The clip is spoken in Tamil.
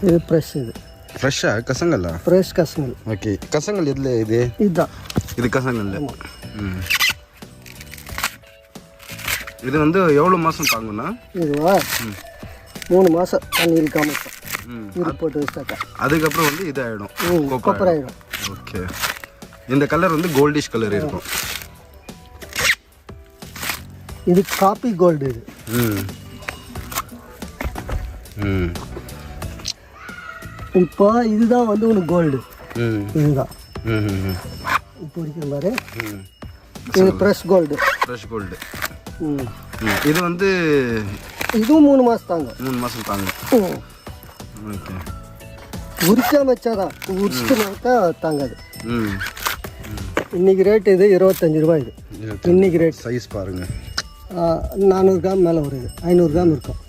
இது ஃப்ரெஷ். இது ஃப்ரெஷ்ஷா கசங்கல்லா? ஃப்ரெஷ் கசங்கல். ஓகே. கசங்கல் எதில் இது? இதுதான். இது கசங்கல். இது வந்து எவ்வளோ மாதம் தாங்குண்ணா? இதுவா 3 மாதம் தண்ணி இருக்காமல் இது போட்டு வச்சாக்கா அதுக்கப்புறம் வந்து இது ஆகிடும், கொப்பர் ஆகிடும். ஓகே. இந்த கலர் வந்து கோல்டிஷ் கலர் இருக்கும். இது காப்பி கோல்டு. இது இப்போ இதுதான் வந்து உனக்கு கோல்டு. இதுதான் இப்போ இருக்கிற மாதிரி. இது ஃப்ரெஷ் கோல்டு. Fresh gold. இது வந்து இதுவும் 3 மாதம் தாங்க. 3 மாதம் தாங்க. ஓகே. உரிக்காம வச்சாதான், உரிச்சுனாக்கா தாங்காது. இன்னைக்கு ரேட் இது 25 ரூபாய். இது இன்னைக்கு ரேட். சைஸ் பாருங்க. 400 கிராம் மேலே வருது, 500 கிராம் இருக்கும்.